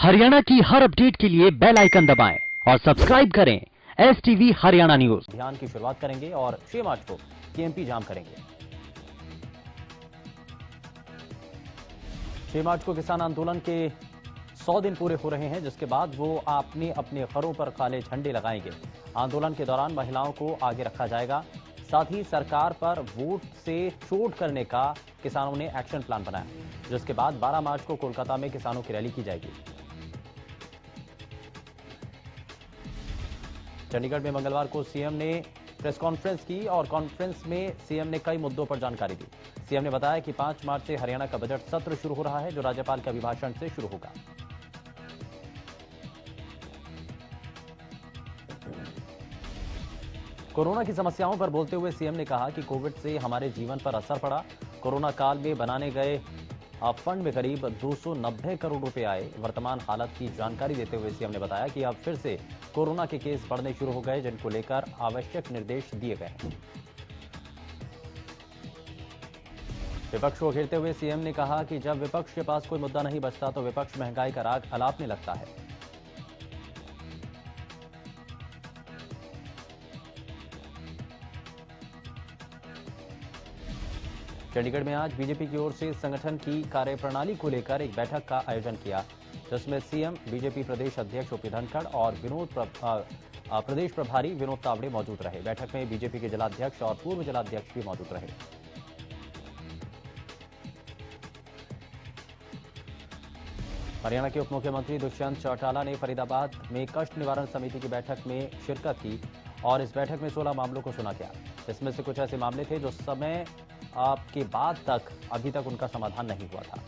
हरियाणा की हर अपडेट के लिए बेल आइकन दबाएं और सब्सक्राइब करें STV हरियाणा न्यूज। अभियान की शुरुआत करेंगे और 6 मार्च को केएमपी जाम करेंगे। 6 मार्च को किसान आंदोलन के 100 दिन पूरे हो रहे हैं, जिसके बाद वो अपने अपने घरों पर काले झंडे लगाएंगे। आंदोलन के दौरान महिलाओं को आगे रखा जाएगा। साथ ही सरकार पर वोट से चोट करने का किसानों ने एक्शन प्लान बनाया, जिसके बाद 12 मार्च को कोलकाता में किसानों की रैली की जाएगी। चंडीगढ़ में मंगलवार को सीएम ने प्रेस कॉन्फ्रेंस की और कॉन्फ्रेंस में सीएम ने कई मुद्दों पर जानकारी दी। सीएम ने बताया कि 5 मार्च से हरियाणा का बजट सत्र शुरू हो रहा है, जो राज्यपाल के अभिभाषण से शुरू होगा। कोरोना की समस्याओं पर बोलते हुए सीएम ने कहा कि कोविड से हमारे जीवन पर असर पड़ा। कोरोना काल में बनाने गए फंड में करीब 290 करोड़ रुपए आए। वर्तमान हालत की जानकारी देते हुए सीएम ने बताया कि अब फिर से कोरोना के केस बढ़ने शुरू हो गए, जिनको लेकर आवश्यक निर्देश दिए गए हैं। विपक्ष को घेरते हुए सीएम ने कहा कि जब विपक्ष के पास कोई मुद्दा नहीं बचता तो विपक्ष महंगाई का राग अलापने लगता है। चंडीगढ़ में आज बीजेपी की ओर से संगठन की कार्यप्रणाली को लेकर एक बैठक का आयोजन किया, जिसमें सीएम, बीजेपी प्रदेश अध्यक्ष ओपी धनखड़ और प्रदेश प्रभारी विनोद तावड़े मौजूद रहे। बैठक में बीजेपी के जिलाध्यक्ष और पूर्व जिलाध्यक्ष भी मौजूद रहे। हरियाणा के उप मुख्यमंत्री दुष्यंत चौटाला ने फरीदाबाद में कष्ट निवारण समिति की बैठक में शिरकत की और इस बैठक में 16 मामलों को सुना गया। इसमें से कुछ ऐसे मामले थे जो समय के बाद तक अभी तक उनका समाधान नहीं हुआ था।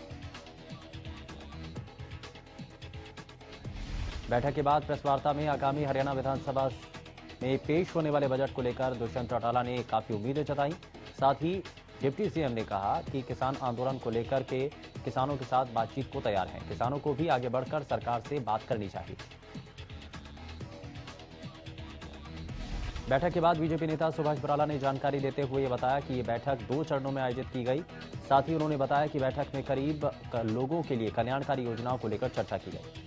बैठक के बाद प्रेस वार्ता में आगामी हरियाणा विधानसभा में पेश होने वाले बजट को लेकर दुष्यंत चौटाला ने काफी उम्मीदें जताई। साथ ही डिप्टी सीएम ने कहा कि किसान आंदोलन को लेकर के किसानों के साथ बातचीत को तैयार हैं। किसानों को भी आगे बढ़कर सरकार से बात करनी चाहिए। बैठक के बाद बीजेपी नेता सुभाष बराला ने जानकारी देते हुए बताया कि ये बैठक 2 चरणों में आयोजित की गई। साथ ही उन्होंने बताया कि बैठक में करीब लोगों के लिए कल्याणकारी योजनाओं को लेकर चर्चा की गई।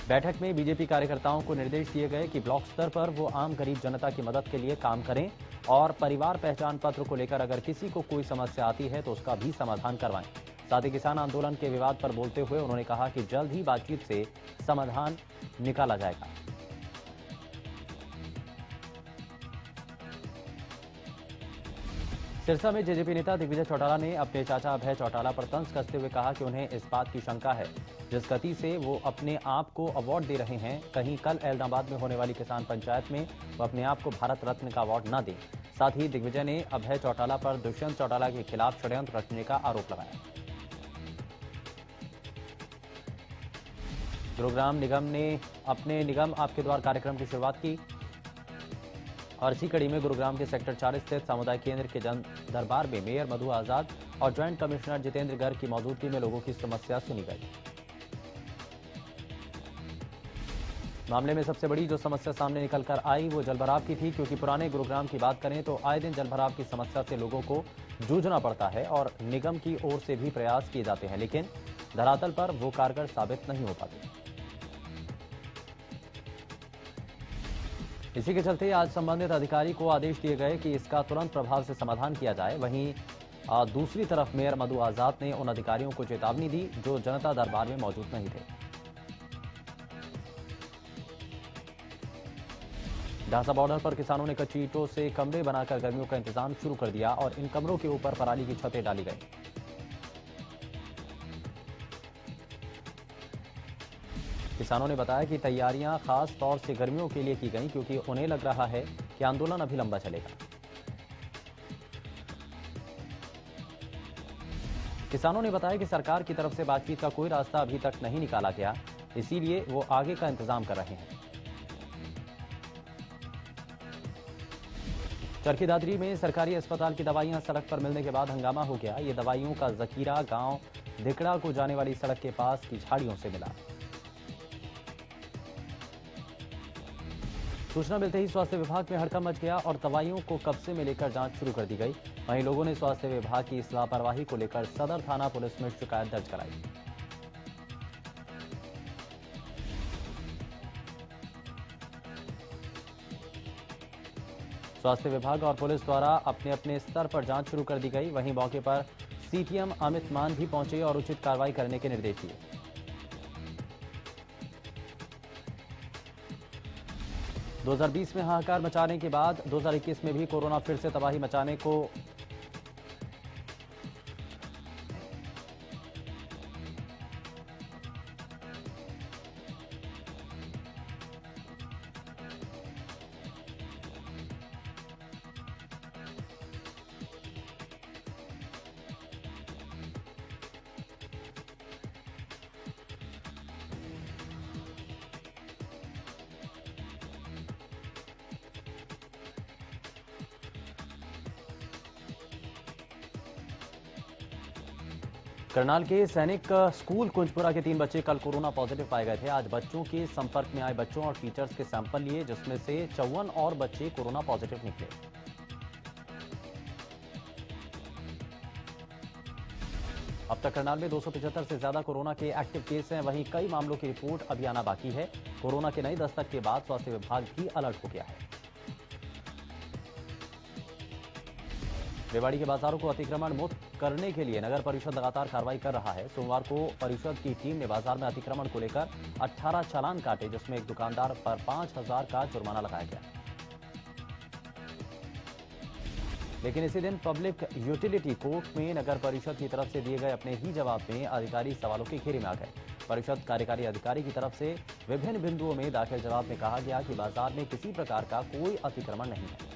बैठक में बीजेपी कार्यकर्ताओं को निर्देश दिए गए कि ब्लॉक स्तर पर वो आम गरीब जनता की मदद के लिए काम करें और परिवार पहचान पत्र को लेकर अगर किसी को कोई समस्या आती है तो उसका भी समाधान करवाएं। साथ ही किसान आंदोलन के विवाद पर बोलते हुए उन्होंने कहा कि जल्द ही बातचीत से समाधान निकाला जाएगा। सिरसा में जेजेपी नेता दिग्विजय चौटाला ने अपने चाचा अभय चौटाला पर तंज कसते हुए कहा कि उन्हें इस बात की शंका है जिस गति से वो अपने आप को अवार्ड दे रहे हैं, कहीं कल ऐलनाबाद में होने वाली किसान पंचायत में वो अपने आप को भारत रत्न का अवार्ड न दें। साथ ही दिग्विजय ने अभय चौटाला पर दुष्यंत चौटाला के खिलाफ षड्यंत्र रचने का आरोप लगाया। गुरुग्राम निगम ने अपने निगम आपके द्वार कार्यक्रम की शुरुआत की और इसी कड़ी में गुरुग्राम के सेक्टर 4 स्थित सामुदायिक केंद्र के जन दरबार में मेयर मधु आजाद और ज्वाइंट कमिश्नर जितेंद्र गर्ग की मौजूदगी में लोगों की समस्या सुनी गई। मामले में सबसे बड़ी जो समस्या सामने निकलकर आई वो जलभराव की थी, क्योंकि पुराने गुरुग्राम की बात करें तो आए दिन जलभराव की समस्या से लोगों को जूझना पड़ता है और निगम की ओर से भी प्रयास किए जाते हैं, लेकिन धरातल पर वो कारगर साबित नहीं हो पाते। इसी के चलते आज संबंधित अधिकारी को आदेश दिए गए कि इसका तुरंत प्रभाव से समाधान किया जाए। वहीं दूसरी तरफ मेयर मधु आजाद ने उन अधिकारियों को चेतावनी दी जो जनता दरबार में मौजूद नहीं थे। ढांसा बॉर्डर पर किसानों ने कच्ची ईंटों से कमरे बनाकर गर्मियों का इंतजाम शुरू कर दिया और इन कमरों के ऊपर पराली की छतें डाली गई। किसानों ने बताया कि तैयारियां खास तौर से गर्मियों के लिए की गई, क्योंकि उन्हें लग रहा है कि आंदोलन अभी लंबा चलेगा। किसानों ने बताया कि सरकार की तरफ से बातचीत का कोई रास्ता अभी तक नहीं निकाला गया, इसीलिए वो आगे का इंतजाम कर रहे हैं। चरखी दादरी में सरकारी अस्पताल की दवाइयां सड़क पर मिलने के बाद हंगामा हो गया। ये दवाइयों का जखीरा गांव धिकड़ा को जाने वाली सड़क के पास की झाड़ियों से मिला। सूचना मिलते ही स्वास्थ्य विभाग में हड़कंप मच गया और दवाइयों को कब्जे में लेकर जांच शुरू कर दी गई। वहीं लोगों ने स्वास्थ्य विभाग की इस लापरवाही को लेकर सदर थाना पुलिस में शिकायत दर्ज कराई। स्वास्थ्य विभाग और पुलिस द्वारा अपने अपने स्तर पर जांच शुरू कर दी गई। वहीं मौके पर सीटीएम अमित मान भी पहुंचे और उचित कार्रवाई करने के निर्देश दिए। 2020 में हाहाकार मचाने के बाद 2021 में भी कोरोना फिर से तबाही मचाने को करनाल के सैनिक स्कूल कुंजपुरा के 3 बच्चे कल कोरोना पॉजिटिव पाए गए थे। आज बच्चों के संपर्क में आए बच्चों और टीचर्स के सैंपल लिए, जिसमें से 54 और बच्चे कोरोना पॉजिटिव निकले। अब तक करनाल में 275 से ज्यादा कोरोना के एक्टिव केस हैं। वहीं कई मामलों की रिपोर्ट अभी आना बाकी है। कोरोना के नई दस्तक के बाद स्वास्थ्य विभाग भी अलर्ट हो गया है। रेवाड़ी के बाजारों को अतिक्रमण मुक्त करने के लिए नगर परिषद लगातार कार्रवाई कर रहा है। सोमवार को परिषद की टीम ने बाजार में अतिक्रमण को लेकर 18 चालान काटे, जिसमें एक दुकानदार पर 5,000 का जुर्माना लगाया गया। लेकिन इसी दिन पब्लिक यूटिलिटी कोर्ट में नगर परिषद की तरफ से दिए गए अपने ही जवाब में अधिकारी सवालों के घेरे में आ गए। परिषद कार्यकारी अधिकारी की तरफ से विभिन्न बिंदुओं में दाखिल जवाब में कहा गया कि बाजार में किसी प्रकार का कोई अतिक्रमण नहीं है।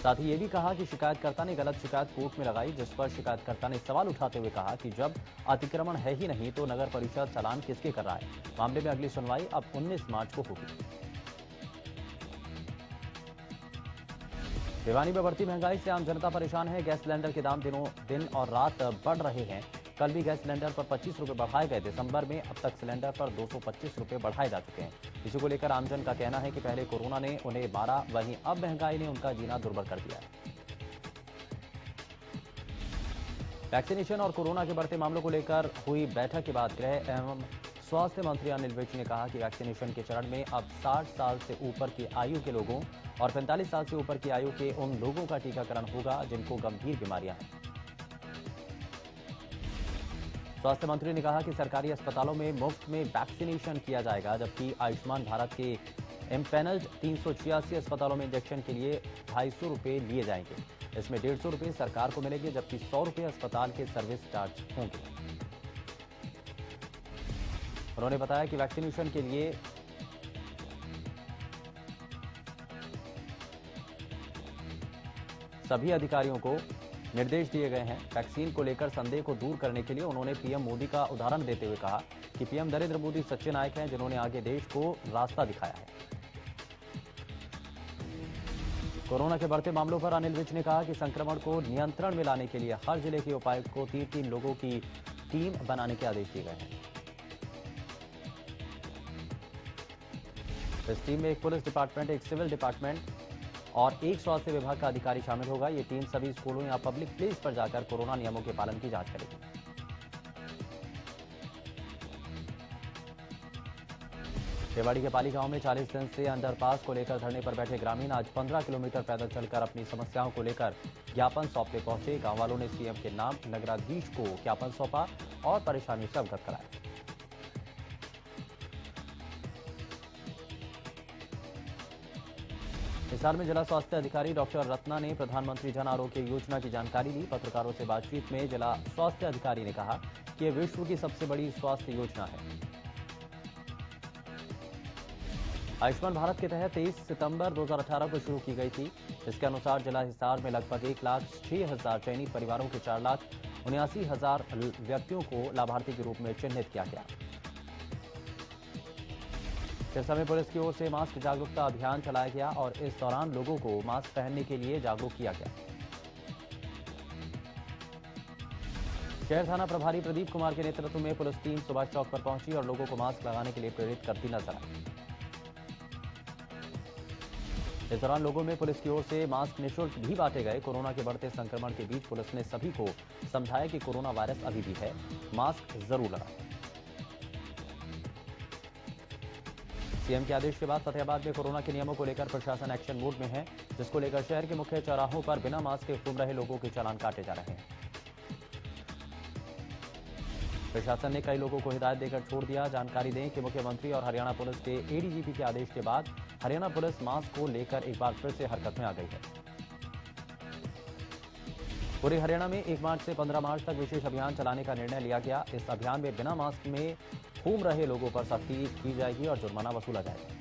साथ ही ये भी कहा कि शिकायतकर्ता ने गलत शिकायत कोर्ट में लगाई, जिस पर शिकायतकर्ता ने सवाल उठाते हुए कहा कि जब अतिक्रमण है ही नहीं तो नगर परिषद चालान किसके कर रहा है। मामले में अगली सुनवाई अब 19 मार्च को होगी। भिवानी में बढ़ती महंगाई से आम जनता परेशान है। गैस सिलेंडर के दाम दिनों दिन और रात बढ़ रहे हैं। कल भी गैस सिलेंडर पर 25 रुपए बढ़ाए गए। दिसंबर में अब तक सिलेंडर पर 225 रुपए बढ़ाए जा चुके हैं। इसी को लेकर आमजन का कहना है कि पहले कोरोना ने उन्हें मारा, वहीं अब महंगाई ने उनका जीना दुर्भर कर दिया है। वैक्सीनेशन और कोरोना के बढ़ते मामलों को लेकर हुई बैठक के बाद गृह एवं स्वास्थ्य मंत्री अनिल विज ने कहा कि वैक्सीनेशन के चरण में अब 60 साल से ऊपर की आयु के लोगों और 45 साल से ऊपर की आयु के उन लोगों का टीकाकरण होगा जिनको गंभीर बीमारियां हैं। स्वास्थ्य मंत्री ने कहा कि सरकारी अस्पतालों में मुफ्त में वैक्सीनेशन किया जाएगा, जबकि आयुष्मान भारत के एम्पैनल्ड 386 अस्पतालों में इंजेक्शन के लिए 250 रुपए लिए जाएंगे। इसमें 150 रुपए सरकार को मिलेंगे, जबकि 100 रुपए अस्पताल के सर्विस चार्ज होंगे। उन्होंने बताया कि वैक्सीनेशन के लिए सभी अधिकारियों को निर्देश दिए गए हैं। वैक्सीन को लेकर संदेह को दूर करने के लिए उन्होंने पीएम मोदी का उदाहरण देते हुए कहा कि पीएम नरेंद्र मोदी सच्चे नायक हैं, जिन्होंने आगे देश को रास्ता दिखाया है। कोरोना के बढ़ते मामलों पर अनिल विज ने कहा कि संक्रमण को नियंत्रण में लाने के लिए हर जिले के उपायुक्त को 3-3 लोगों की टीम बनाने के आदेश दिए गए हैं। इस टीम में एक पुलिस डिपार्टमेंट, एक सिविल डिपार्टमेंट और एक स्वास्थ्य विभाग का अधिकारी शामिल होगा। ये टीम सभी स्कूलों या पब्लिक प्लेस पर जाकर कोरोना नियमों के पालन की जांच करेगी। रेवाड़ी के पाली गांव में 40 दिन से अंडरपास को लेकर धरने पर बैठे ग्रामीण आज 15 किलोमीटर पैदल चलकर अपनी समस्याओं को लेकर ज्ञापन सौंपने पहुंचे। गांव वालों ने सीएम के नाम नगराधीश को ज्ञापन सौंपा और परेशानी से अवगत कराया। हिसार में जिला स्वास्थ्य अधिकारी डॉक्टर रत्ना ने प्रधानमंत्री जन आरोग्य योजना की जानकारी दी। पत्रकारों से बातचीत में जिला स्वास्थ्य अधिकारी ने कहा कि यह विश्व की सबसे बड़ी स्वास्थ्य योजना है। आयुष्मान भारत के तहत 23 सितंबर 2018 को शुरू की गई थी। इसके अनुसार जिला हिसार में लगभग 1,06,000 चयनित परिवारों के 4,79,000 व्यक्तियों को लाभार्थी के रूप में चिन्हित किया गया। इस समय पुलिस की ओर से मास्क जागरूकता अभियान चलाया गया और इस दौरान लोगों को मास्क पहनने के लिए जागरूक किया गया। शहर थाना प्रभारी प्रदीप कुमार के नेतृत्व में पुलिस टीम सुभाष चौक पर पहुंची और लोगों को मास्क लगाने के लिए प्रेरित करती नजर आई। इस दौरान लोगों में पुलिस की ओर से मास्क निःशुल्क भी बांटे गए। कोरोना के बढ़ते संक्रमण के बीच पुलिस ने सभी को समझाया कि कोरोना वायरस अभी भी है, मास्क जरूर लगाएं। सीएम के आदेश के बाद फतेहाबाद में कोरोना के नियमों को लेकर प्रशासन एक्शन मोड में है, जिसको लेकर शहर के मुख्य चौराहों पर बिना मास्क के घूम रहे लोगों के चालान काटे जा रहे हैं। प्रशासन ने कई लोगों को हिदायत देकर छोड़ दिया। जानकारी दें कि मुख्यमंत्री और हरियाणा पुलिस के एडीजीपी के आदेश के बाद हरियाणा पुलिस मास्क को लेकर एक बार फिर से हरकत में आ गई है। पूरे हरियाणा में 1 मार्च से 15 मार्च तक विशेष अभियान चलाने का निर्णय लिया गया। इस अभियान में बिना मास्क में घूम रहे लोगों पर सख्ती की जाएगी और जुर्माना वसूला जाएगा।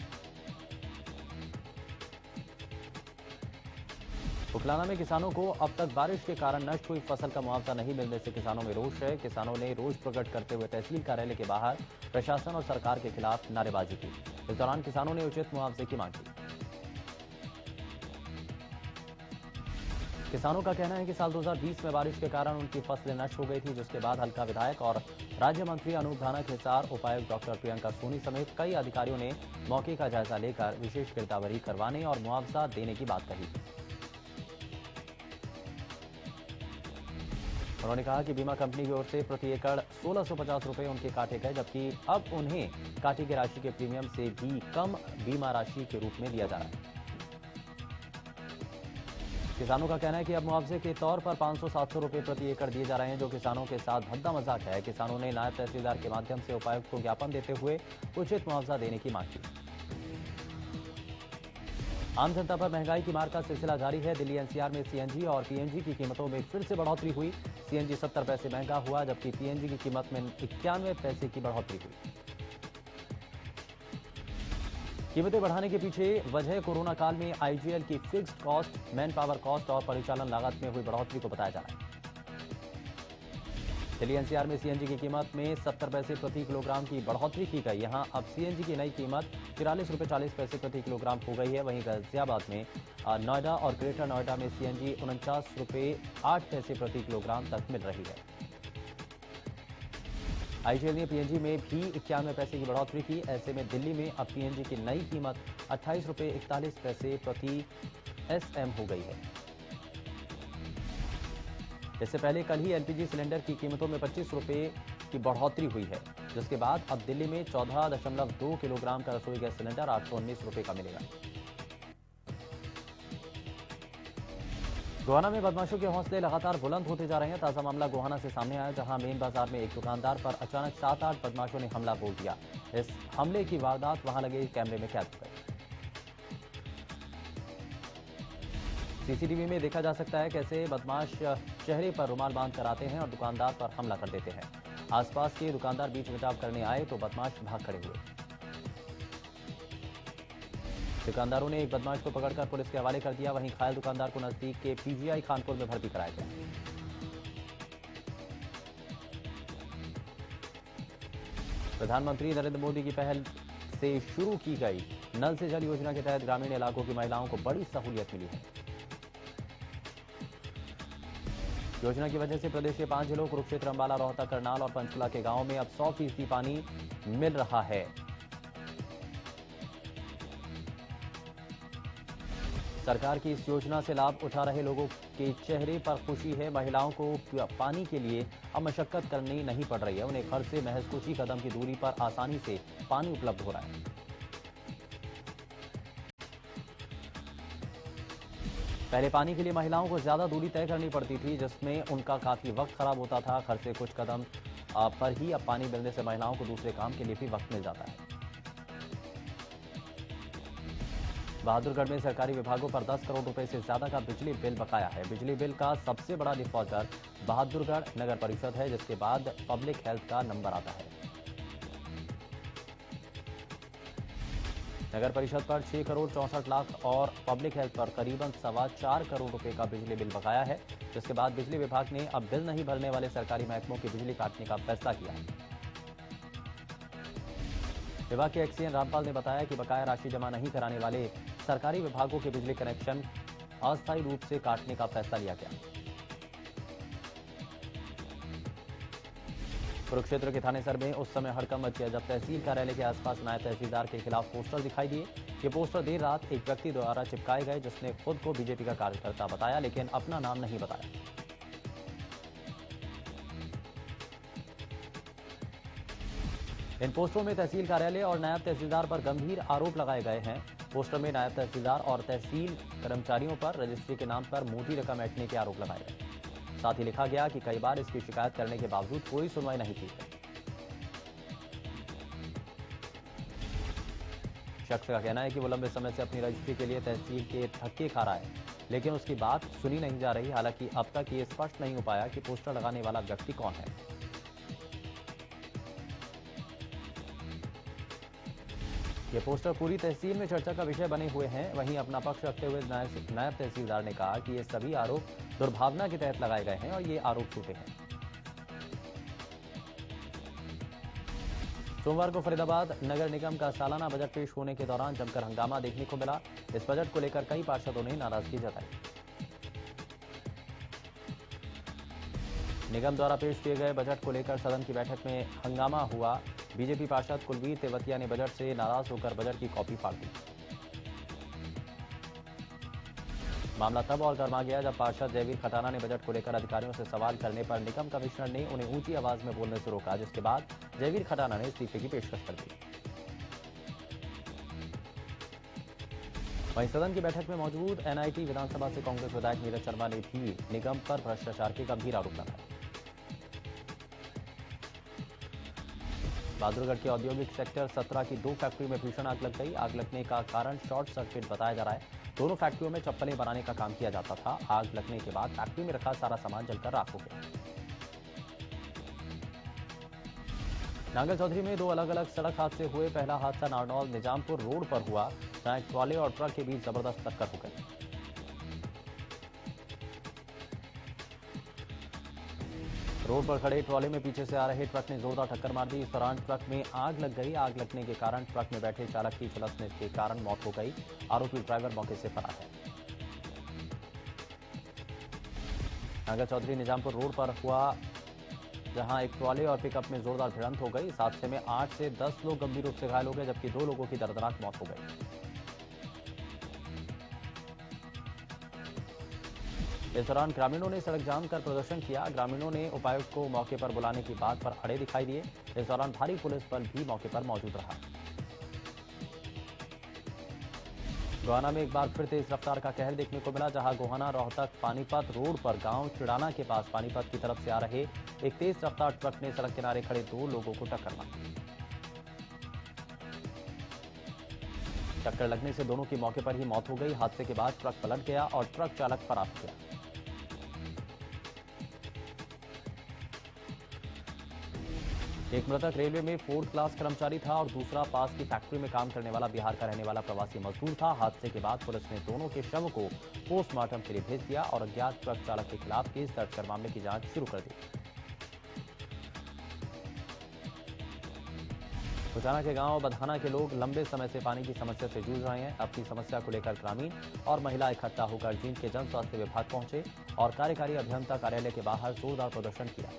उखलाना में किसानों को अब तक बारिश के कारण नष्ट हुई फसल का मुआवजा नहीं मिलने से किसानों में रोष है। किसानों ने रोष प्रकट करते हुए तहसील कार्यालय के बाहर प्रशासन और सरकार के खिलाफ नारेबाजी की। इस दौरान किसानों ने उचित मुआवजे की मांग की। किसानों का कहना है कि साल 2020 में बारिश के कारण उनकी फसलें नष्ट हो गई थी, जिसके बाद हल्का विधायक और राज्य मंत्री अनूप धानक हिसार, उपायुक्त डॉक्टर प्रियंका सोनी समेत कई अधिकारियों ने मौके का जायजा लेकर विशेष गिरदावरी करवाने और मुआवजा देने की बात कही। उन्होंने कहा कि बीमा कंपनी की ओर से प्रति एकड़ 1650 रुपए उनके काटे गए, जबकि अब उन्हें काटी गई राशि के प्रीमियम से भी कम बीमा राशि के रूप में दिया जा रहा है। किसानों का कहना है कि अब मुआवजे के तौर पर 500-700 रुपए प्रति एकड़ दिए जा रहे हैं, जो किसानों के साथ भद्दा मजाक है। किसानों ने नायब तहसीलदार के माध्यम से उपायुक्त को ज्ञापन देते हुए उचित मुआवजा देने की मांग की। आम जनता पर महंगाई की मार का सिलसिला जारी है। दिल्ली एनसीआर में सीएनजी और पीएनजी की कीमतों में फिर से बढ़ोतरी हुई। सीएनजी 70 पैसे महंगा हुआ, जबकि पीएनजी की कीमत में 91 पैसे की बढ़ोतरी हुई। कीमतें बढ़ाने के पीछे वजह कोरोना काल में आईजीएल की fixed cost, man power cost और परिचालन लागत में हुई बढ़ोतरी को बताया जा रहा है। दिल्ली एनसीआर में सीएनजी की कीमत में 70 पैसे प्रति किलोग्राम की बढ़ोतरी की गई। यहां अब सीएनजी की नई कीमत 44 रुपये 40 पैसे प्रति किलोग्राम हो गई है। वहीं गाजियाबाद में, नोएडा और ग्रेटर नोएडा में सीएनजी 49 रुपये 8 पैसे प्रति किलोग्राम तक मिल रही है। आईजीएल ने पीएनजी में भी 91 पैसे की बढ़ोतरी की। ऐसे में दिल्ली में अब पीएनजी की नई कीमत 28 रुपये 41 पैसे प्रति एसएम हो गई है। इससे पहले कल ही एलपीजी सिलेंडर की कीमतों में 25 रुपये की बढ़ोतरी हुई है, जिसके बाद अब दिल्ली में 14.2 किलोग्राम का रसोई गैस सिलेंडर 819 रुपये का मिलेगा। गोहाना में बदमाशों के हौसले लगातार बुलंद होते जा रहे हैं। ताजा मामला गोहाना से सामने आया, जहां मेन बाजार में एक दुकानदार पर अचानक 7-8 बदमाशों ने हमला बोल दिया। इस हमले की वारदात वहां लगे कैमरे में कैद हो गई। सीसीटीवी में देखा जा सकता है कैसे बदमाश चेहरे पर रुमाल बांध कर आते हैं और दुकानदार पर हमला कर देते हैं। आसपास के दुकानदार बीच बचाव करने आए तो बदमाश भाग खड़े हुए। दुकानदारों ने एक बदमाश को पकड़कर पुलिस के हवाले कर दिया। वहीं घायल दुकानदार को नजदीक के पीजीआई खानपुर में भर्ती कराया गया। प्रधानमंत्री नरेंद्र मोदी की पहल से शुरू की गई नल से जल योजना के तहत ग्रामीण इलाकों की महिलाओं को बड़ी सहूलियत मिली है। योजना की वजह से प्रदेश के 5 जिलों कुरुक्षेत्र, अंबाला, रोहतक, करनाल और पंचकुला के गांवों में अब 100% पानी मिल रहा है। सरकार की इस योजना से लाभ उठा रहे लोगों के चेहरे पर खुशी है। महिलाओं को पानी के लिए अब मशक्कत करनी नहीं पड़ रही है। उन्हें घर से महज कुछ ही कदम की दूरी पर आसानी से पानी उपलब्ध हो रहा है। पहले पानी के लिए महिलाओं को ज्यादा दूरी तय करनी पड़ती थी, जिसमें उनका काफी वक्त खराब होता था। घर से कुछ कदम पर ही अब पानी मिलने से महिलाओं को दूसरे काम के लिए भी वक्त मिल जाता है। बहादुरगढ़ में सरकारी विभागों पर 10 करोड़ रुपए से ज्यादा का बिजली बिल बकाया है। बिजली बिल का सबसे बड़ा डिफॉल्टर बहादुरगढ़ नगर परिषद है, जिसके बाद पब्लिक हेल्थ का नंबर आता है। नगर परिषद पर 6 करोड़ 64 लाख और पब्लिक हेल्थ पर करीबन 4.25 करोड़ रुपए का बिजली बिल बकाया है, जिसके बाद बिजली विभाग ने अब बिल नहीं भरने वाले सरकारी महकमों की बिजली काटने का फैसला किया है। विभाग के एक्सीएन रामपाल ने बताया कि बकाया राशि जमा नहीं कराने वाले सरकारी विभागों के बिजली कनेक्शन अस्थायी रूप से काटने का फैसला लिया गया। कुरुक्षेत्र के थानेसर में उस समय हड़कंप मच गया जब तहसील कार्यालय के आसपास नायब तहसीलदार के खिलाफ पोस्टर दिखाई दिए। ये पोस्टर देर रात एक व्यक्ति द्वारा चिपकाए गए जिसने खुद को बीजेपी का कार्यकर्ता बताया लेकिन अपना नाम नहीं बताया। इन पोस्टरों में तहसील कार्यालय और नायब तहसीलदार पर गंभीर आरोप लगाए गए हैं। पोस्टर में नायब तहसीलदार और तहसील कर्मचारियों पर रजिस्ट्री के नाम पर मोटी रकम ऐंठने के आरोप लगाए गए। साथ ही लिखा गया कि कई बार इसकी शिकायत करने के बावजूद कोई सुनवाई नहीं की गई। शख्स का कहना है कि वो लंबे समय से अपनी रजिस्ट्री के लिए तहसील के धक्के खा रहा है लेकिन उसकी बात सुनी नहीं जा रही। हालांकि अब तक ये स्पष्ट नहीं हो पाया कि पोस्टर लगाने वाला व्यक्ति कौन है। ये पोस्टर पूरी तहसील में चर्चा का विषय बने हुए हैं। वहीं अपना पक्ष रखते हुए नायब तहसीलदार ने कहा कि ये सभी आरोप दुर्भावना के तहत लगाए गए हैं और ये आरोप झूठे हैं। सोमवार को फरीदाबाद नगर निगम का सालाना बजट पेश होने के दौरान जमकर हंगामा देखने को मिला। इस बजट को लेकर कई पार्षदों ने नाराजगी जताई। निगम द्वारा पेश किए गए बजट को लेकर सदन की बैठक में हंगामा हुआ। बीजेपी पार्षद कुलवीर तेवतिया ने बजट से नाराज होकर बजट की कॉपी फाड़ दी। मामला तब और गर्मा गया जब पार्षद जयवीर खटाना ने बजट को लेकर अधिकारियों से सवाल करने पर निगम कमिश्नर ने उन्हें ऊंची आवाज में बोलने से रोका, जिसके बाद जयवीर खटाना ने इस्तीफे की पेशकश कर दी। वहीं सदन की बैठक में मौजूद एनआईटी विधानसभा से कांग्रेस विधायक नीरज शर्मा ने भी निगम पर भ्रष्टाचार के गंभीर आरोप लगाए। बहादुरगढ़ के औद्योगिक सेक्टर 17 की 2 फैक्ट्री में भीषण आग लग गई। आग लगने का कारण शॉर्ट सर्किट बताया जा रहा है। दोनों फैक्ट्रियों में चप्पलें बनाने का काम किया जाता था। आग लगने के बाद फैक्ट्री में रखा सारा सामान जलकर राख हो गया। नांगल चौधरी में 2 अलग अलग सड़क हादसे हुए। पहला हादसा नारनौल निजामपुर रोड पर हुआ जहां एक ट्रॉले और ट्रक के बीच जबरदस्त टक्कर हो गई। रोड पर खड़े ट्रॉले में पीछे से आ रहे ट्रक ने जोरदार टक्कर मार दी। इस दौरान ट्रक में आग लग गई। आग लगने के कारण ट्रक में बैठे चालक की झुलसने के कारण मौत हो गई। आरोपी ड्राइवर मौके से फरार है। नांगल चौधरी निजामपुर रोड पर हुआ जहां एक ट्रॉले और पिकअप में जोरदार भिड़ंत हो गई। इस हादसे में 8 से 10 लोग गंभीर रूप से घायल हो गए जबकि 2 लोगों की दर्दनाक मौत हो गई। इस दौरान ग्रामीणों ने सड़क जाम कर प्रदर्शन किया। ग्रामीणों ने उपायुक्त को मौके पर बुलाने की बात पर अड़े दिखाई दिए। इस दौरान भारी पुलिस बल भी मौके पर मौजूद रहा। गोहाना में एक बार फिर तेज रफ्तार का कहर देखने को मिला जहां गोहाना रोहतक पानीपत रोड पर गांव चिड़ाना के पास पानीपत की तरफ से आ रहे एक तेज रफ्तार ट्रक ने सड़क किनारे खड़े 2 लोगों को टक्कर मारी। टक्कर लगने से दोनों की मौके पर ही मौत हो गई। हादसे के बाद ट्रक पलट गया और ट्रक चालक फरार हो गया। एक मृतक रेलवे में 4th क्लास कर्मचारी था और दूसरा पास की फैक्ट्री में काम करने वाला बिहार का रहने वाला प्रवासी मजदूर था। हादसे के बाद पुलिस ने दोनों के शव को पोस्टमार्टम के लिए भेज दिया और अज्ञात ट्रक चालक के खिलाफ केस दर्ज कर मामले की जांच शुरू कर दी। कुचाना के गांव बधाना के लोग लंबे समय से पानी की समस्या से जूझ रहे हैं। अपनी समस्या को लेकर ग्रामीण और महिला इकट्ठा होकर जींद के जन स्वास्थ्य विभाग पहुंचे और कार्यकारी अभियंता कार्यालय के बाहर जोरदार प्रदर्शन किया।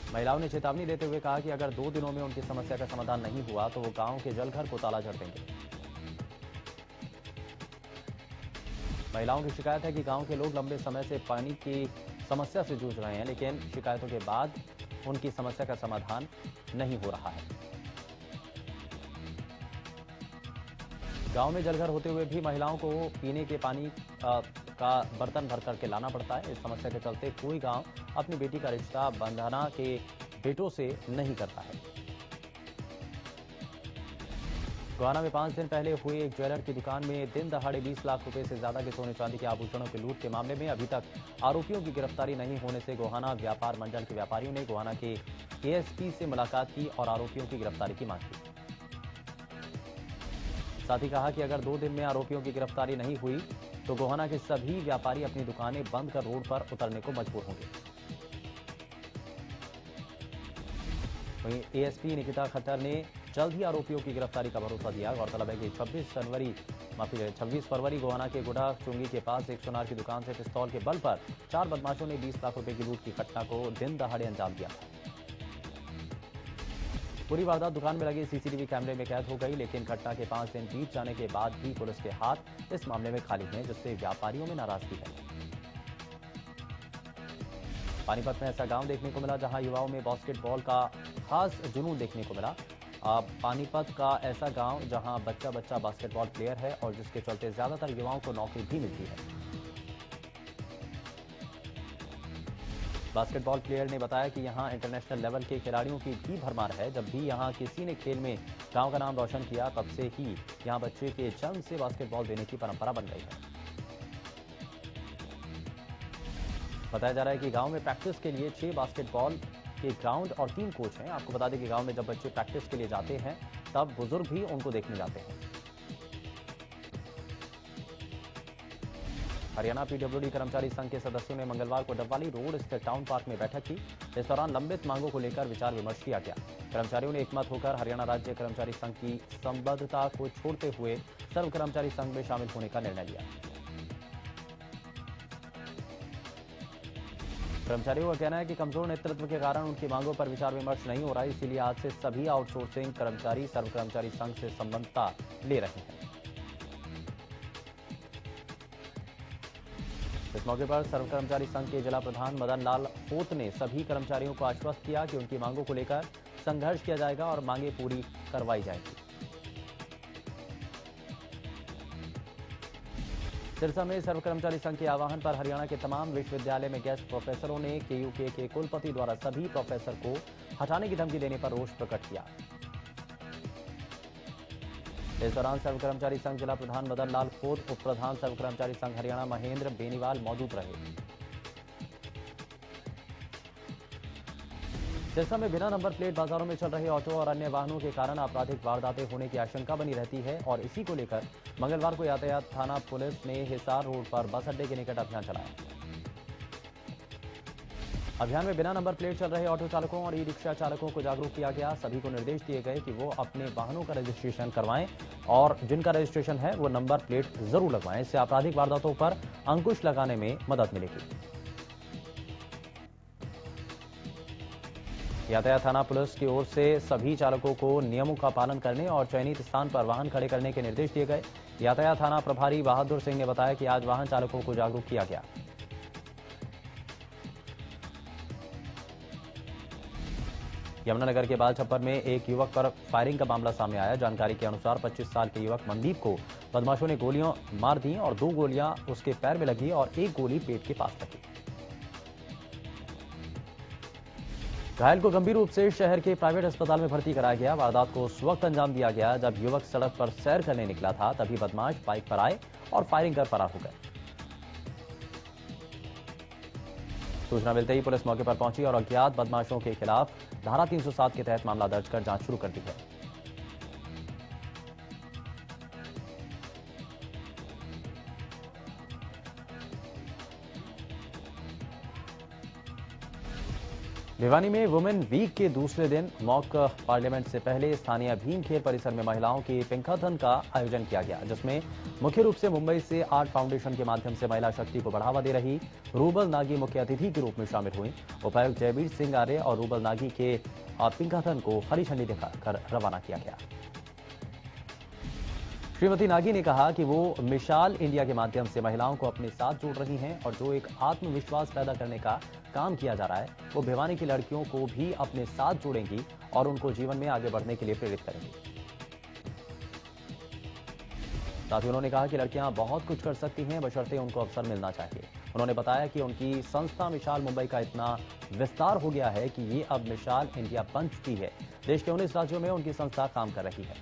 महिलाओं ने चेतावनी देते हुए कहा कि अगर 2 दिनों में उनकी समस्या का समाधान नहीं हुआ तो वो गांव के जलघर को ताला जड़ देंगे। महिलाओं की शिकायत है कि गांव के लोग लंबे समय से पानी की समस्या से जूझ रहे हैं लेकिन शिकायतों के बाद उनकी समस्या का समाधान नहीं हो रहा है। गांव में जलघर होते हुए भी महिलाओं को पीने के पानी का बर्तन भर करके लाना पड़ता है। इस समस्या के चलते कोई गांव अपनी बेटी का रिश्ता बंधना के बेटों से नहीं करता है। गोहाना में 5 दिन पहले हुए एक ज्वेलर की दुकान में दिन दहाड़े 20 लाख रुपए से ज्यादा के सोने चांदी के आभूषणों के लूट के मामले में अभी तक आरोपियों की गिरफ्तारी नहीं होने से गोहाना व्यापार मंडल के व्यापारियों ने गोहाना के एएसपी से मुलाकात की और आरोपियों की गिरफ्तारी की मांग की। साथ ही कहा कि अगर 2 दिन में आरोपियों की गिरफ्तारी नहीं हुई तो गोहाना के सभी व्यापारी अपनी दुकानें बंद कर रोड पर उतरने को मजबूर होंगे। वहीं एएसपी निकिता खट्टर ने जल्द ही आरोपियों की गिरफ्तारी का भरोसा दिया। गौरतलब है कि 26 फरवरी गोहाना के गुढ़ा चुंगी के पास एक सुनार की दुकान से पिस्तौल के बल पर 4 बदमाशों ने 20 लाख रुपए की लूट की घटना को दिन दहाड़े अंजाम दिया। पूरी वारदात दुकान में लगे सीसीटीवी कैमरे में कैद हो गई, लेकिन घटना के 5 दिन बीत जाने के बाद भी पुलिस के हाथ इस मामले में खाली हैं, जिससे व्यापारियों में नाराजगी है। पानीपत में ऐसा गांव देखने को मिला जहां युवाओं में बास्केटबॉल का खास जुनून देखने को मिला। पानीपत का ऐसा गांव जहां बच्चा बच्चा बास्केटबॉल प्लेयर है और जिसके चलते ज्यादातर युवाओं को नौकरी भी मिलती है। बास्केटबॉल प्लेयर ने बताया कि यहां इंटरनेशनल लेवल के खिलाड़ियों की भी भरमार है। जब भी यहां किसी ने खेल में गांव का नाम रोशन किया, तब से ही यहां बच्चे के जन्म से बास्केटबॉल देने की परंपरा बन गई है। बताया जा रहा है कि गांव में प्रैक्टिस के लिए 6 बास्केटबॉल के ग्राउंड और 3 कोच हैं। आपको बता दें कि गांव में जब बच्चे प्रैक्टिस के लिए जाते हैं, तब बुजुर्ग भी उनको देखने जाते हैं। हरियाणा पीडब्ल्यूडी कर्मचारी संघ के सदस्यों ने मंगलवार को डबवाली रोड स्थित टाउन पार्क में बैठक की। इस दौरान लंबित मांगों को लेकर विचार विमर्श किया गया। कर्मचारियों ने एकमत होकर हरियाणा राज्य कर्मचारी संघ की संबद्धता को छोड़ते हुए सर्व कर्मचारी संघ में शामिल होने का निर्णय लिया। कर्मचारियों का कहना है कि कमजोर नेतृत्व के कारण उनकी मांगों पर विचार विमर्श नहीं हो रहा है, इसीलिए आज से सभी आउटसोर्सिंग कर्मचारी सर्व कर्मचारी संघ से संबद्धता ले रहे हैं। इस मौके पर सर्व कर्मचारी संघ के जिला प्रधान मदन लाल खोत ने सभी कर्मचारियों को आश्वस्त किया कि उनकी मांगों को लेकर संघर्ष किया जाएगा और मांगें पूरी करवाई जाएंगी। सिरसा में सर्व कर्मचारी संघ के आह्वान पर हरियाणा के तमाम विश्वविद्यालय में गेस्ट प्रोफेसरों ने केयूके के कुलपति द्वारा सभी प्रोफेसर को हटाने की धमकी देने पर रोष प्रकट किया। इस दौरान सर्व कर्मचारी संघ जिला प्रधान मदन लाल खोत, उप प्रधान सर्व कर्मचारी संघ हरियाणा महेंद्र बेनीवाल मौजूद रहे। सिरसा में बिना नंबर प्लेट बाजारों में चल रहे ऑटो और अन्य वाहनों के कारण आपराधिक वारदातें होने की आशंका बनी रहती है और इसी को लेकर मंगलवार को यातायात थाना पुलिस ने हिसार रोड पर बस अड्डे के निकट अभियान चलाया। अभियान में बिना नंबर प्लेट चल रहे ऑटो चालकों और ई रिक्शा चालकों को जागरूक किया गया। सभी को निर्देश दिए गए कि वो अपने वाहनों का रजिस्ट्रेशन करवाएं और जिनका रजिस्ट्रेशन है वो नंबर प्लेट जरूर लगवाएं। इससे आपराधिक वारदातों पर अंकुश लगाने में मदद मिलेगी। यातायात थाना पुलिस की ओर से सभी चालकों को नियमों का पालन करने और चयनित स्थान पर वाहन खड़े करने के निर्देश दिए गए। यातायात थाना प्रभारी बहादुर सिंह ने बताया कि आज वाहन चालकों को जागरूक किया गया। यमुनानगर के बालछप्पर में एक युवक पर फायरिंग का मामला सामने आया। जानकारी के अनुसार 25 साल के युवक मनदीप को बदमाशों ने गोलियां मार दी और 2 गोलियां उसके पैर में लगी और 1 गोली पेट के पास लगी। घायल को गंभीर रूप से शहर के प्राइवेट अस्पताल में भर्ती कराया गया। वारदात को उस वक्त अंजाम दिया गया जब युवक सड़क पर सैर करने निकला था, तभी बदमाश बाइक पर आए और फायरिंग कर फरार हो गए। सूचना मिलते ही पुलिस मौके पर पहुंची और अज्ञात बदमाशों के खिलाफ धारा 307 के तहत मामला दर्ज कर जांच शुरू कर दी है। भिवानी में वुमेन वीक के दूसरे दिन मॉक पार्लियामेंट से पहले स्थानीय भीमखेर परिसर में महिलाओं के पिंकाथन का आयोजन किया गया, जिसमें मुख्य रूप से मुंबई से आर्ट फाउंडेशन के माध्यम से महिला शक्ति को बढ़ावा दे रही रूबल नागी मुख्य अतिथि के रूप में शामिल हुई। उपायुक्त जयवीर सिंह आर्य और रूबल नागी के पिंकाथन को हरी झंडी दिखाकर रवाना किया गया। श्रीमती नागी ने कहा कि वो मिसाल इंडिया के माध्यम से महिलाओं को अपने साथ जोड़ रही हैं और जो एक आत्मविश्वास पैदा करने का काम किया जा रहा है, वो भिवानी की लड़कियों को भी अपने साथ जोड़ेंगी और उनको जीवन में आगे बढ़ने के लिए प्रेरित करेंगी। साथ ही उन्होंने कहा कि लड़कियां बहुत कुछ कर सकती हैं, बशर्ते उनको अवसर मिलना चाहिए। उन्होंने बताया कि उनकी संस्था मिसाल मुंबई का इतना विस्तार हो गया है कि ये अब मिसाल इंडिया बन चुकी है। देश के 19 राज्यों में उनकी संस्था काम कर रही है।